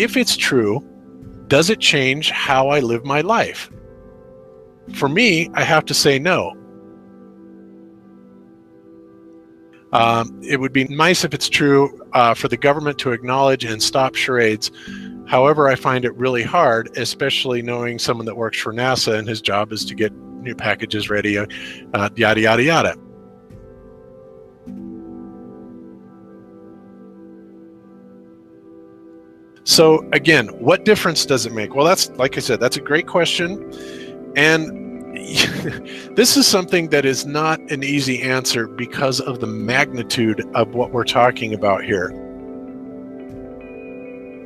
if it's true, does it change how I live my life? For me, I have to say no. It would be nice if it's true for the government to acknowledge and stop charades. However, I find it really hard, especially knowing someone that works for NASA and his job is to get new packages ready, yada, yada, yada. So again, what difference does it make? Well, that's, like I said, that's a great question. And this is something that is not an easy answer because of the magnitude of what we're talking about here.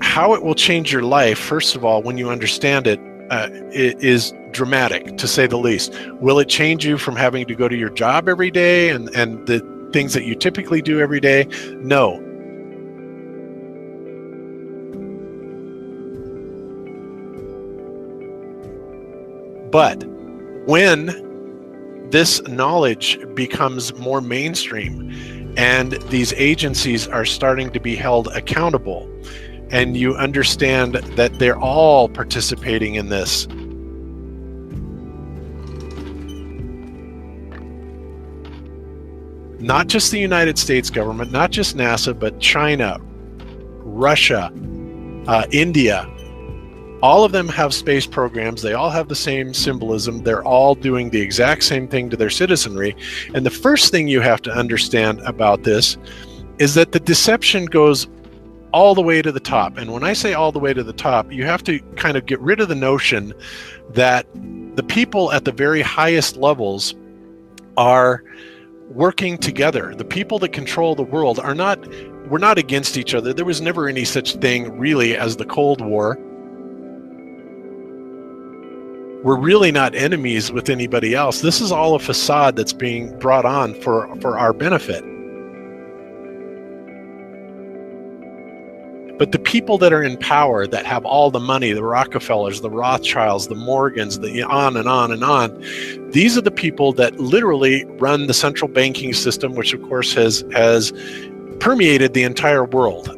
How it will change your life, first of all, when you understand it, is dramatic, to say the least. Will it change you from having to go to your job every day and the things that you typically do every day? No. But when this knowledge becomes more mainstream and these agencies are starting to be held accountable, and you understand that they're all participating in this, not just the United States government, not just NASA, but China, Russia, India, all of them have space programs. They all have the same symbolism. They're all doing the exact same thing to their citizenry. And the first thing you have to understand about this is that the deception goes all the way to the top. And when I say all the way to the top, you have to kind of get rid of the notion that the people at the very highest levels are working together. The people that control the world we're not against each other. There was never any such thing really as the Cold War. We're really not enemies with anybody else. This is all a facade that's being brought on for our benefit. But the people that are in power, that have all the money, the Rockefellers, the Rothschilds, the Morgans, on and on and on, these are the people that literally run the central banking system, which of course has permeated the entire world.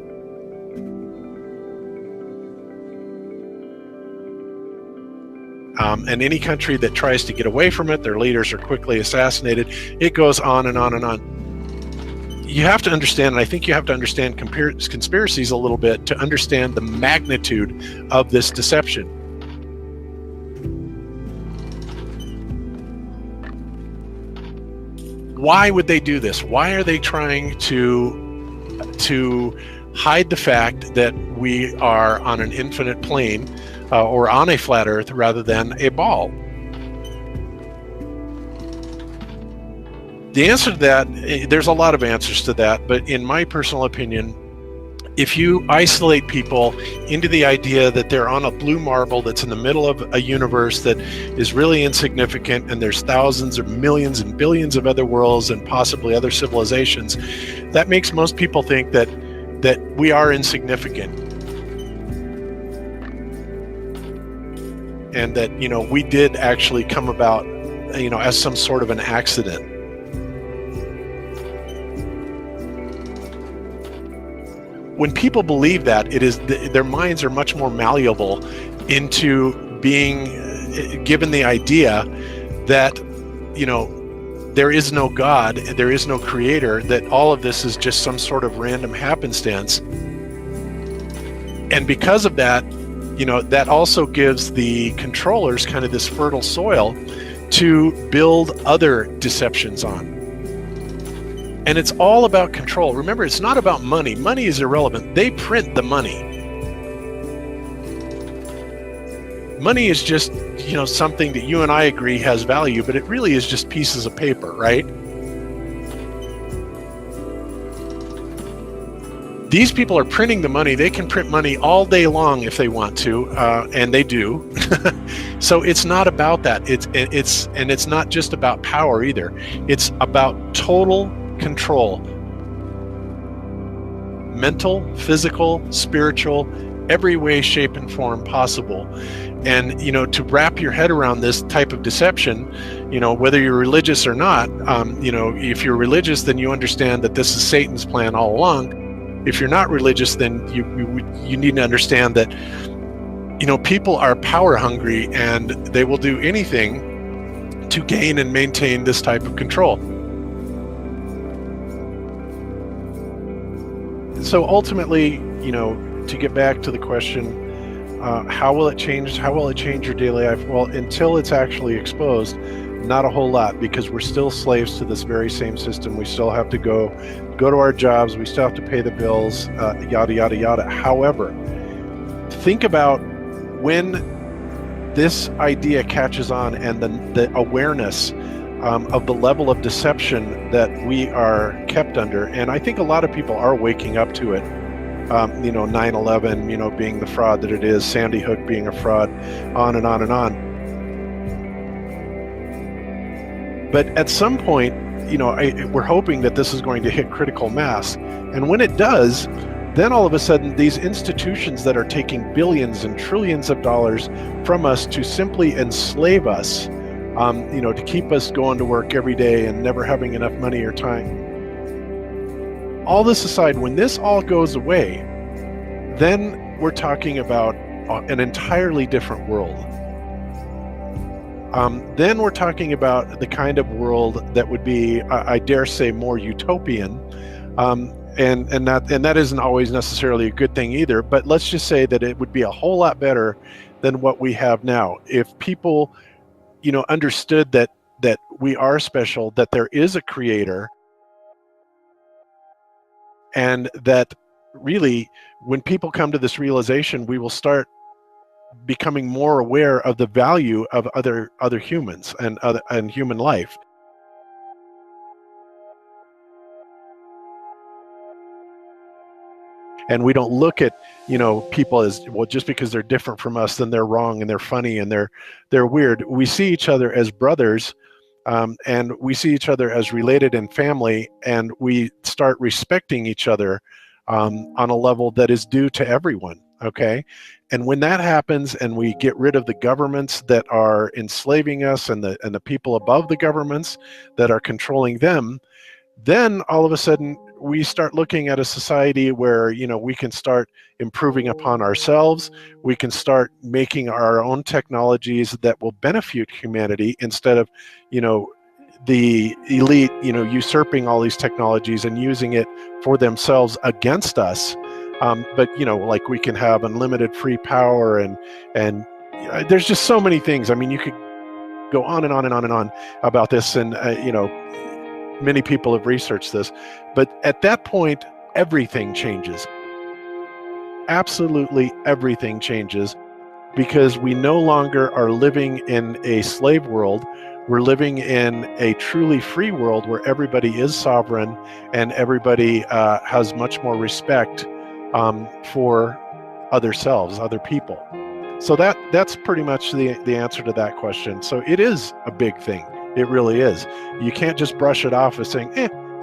And any country that tries to get away from it, their leaders are quickly assassinated. It goes on and on and on. You have to understand, and I think you have to understand conspiracies a little bit to understand the magnitude of this deception. Why would they do this? Why are they trying to hide the fact that we are on an infinite plane or on a flat earth rather than a ball? The answer to that, there's a lot of answers to that, but in my personal opinion, if you isolate people into the idea that they're on a blue marble that's in the middle of a universe that is really insignificant, and there's thousands or millions and billions of other worlds and possibly other civilizations, that makes most people think that we are insignificant. And that, we did actually come about, as some sort of an accident. When people believe that, their minds are much more malleable into being given the idea that, there is no God, there is no creator, that all of this is just some sort of random happenstance. And because of that, that also gives the controllers kind of this fertile soil to build other deceptions on. And it's all about control. Remember, it's not about money. Money is irrelevant. They print the money. Money is just, something that you and I agree has value, but it really is just pieces of paper, right? These people are printing the money. They can print money all day long if they want to, and they do. So it's not about that. It's not just about power either. It's about total control. Mental, physical, spiritual, every way, shape, and form possible. And, to wrap your head around this type of deception, whether you're religious or not, if you're religious, then you understand that this is Satan's plan all along. if you're not religious, then you need to understand that, people are power hungry and they will do anything to gain and maintain this type of control. So ultimately, to get back to the question, how will it change? How will it change your daily life? Well, until it's actually exposed, not a whole lot, because we're still slaves to this very same system. We still have to go to our jobs. We still have to pay the bills, yada, yada, yada. However, think about when this idea catches on and the awareness of the level of deception that we are kept under. And I think a lot of people are waking up to it. 9/11, being the fraud that it is, Sandy Hook being a fraud, on and on and on. But at some point, we're hoping that this is going to hit critical mass. And when it does, then all of a sudden, these institutions that are taking billions and trillions of dollars from us to simply enslave us, to keep us going to work every day and never having enough money or time. All this aside, when this all goes away, then we're talking about an entirely different world. Then we're talking about the kind of world that would be, I dare say, more utopian, and that isn't always necessarily a good thing either. But let's just say that it would be a whole lot better than what we have now if people, understood that we are special, that there is a creator. And that really, when people come to this realization, we will start becoming more aware of the value of other humans and human life. And we don't look at, people as, well, just because they're different from us, then they're wrong and they're funny and they're weird. We see each other as brothers. And we see each other as related in family, and we start respecting each other on a level that is due to everyone, okay? And when that happens and we get rid of the governments that are enslaving us and the people above the governments that are controlling them, then all of a sudden we start looking at a society where, we can start improving upon ourselves. We can start making our own technologies that will benefit humanity instead of, the elite, usurping all these technologies and using it for themselves against us. But, like we can have unlimited free power and there's just so many things. I mean, you could go on and on and on and on about this, and, many people have researched this, but at that point, everything changes. Absolutely everything changes, because we no longer are living in a slave world. We're living in a truly free world where everybody is sovereign and everybody has much more respect for other selves, other people. So that's pretty much the answer to that question. So it is a big thing. It really is. You can't just brush it off as saying,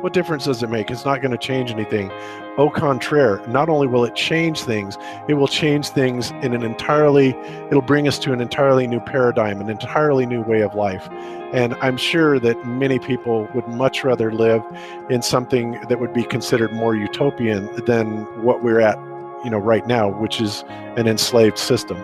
what difference does it make? It's not going to change anything. Au contraire, not only will it change things, it will change things in it'll bring us to an entirely new paradigm, an entirely new way of life. And I'm sure that many people would much rather live in something that would be considered more utopian than what we're at, right now, which is an enslaved system.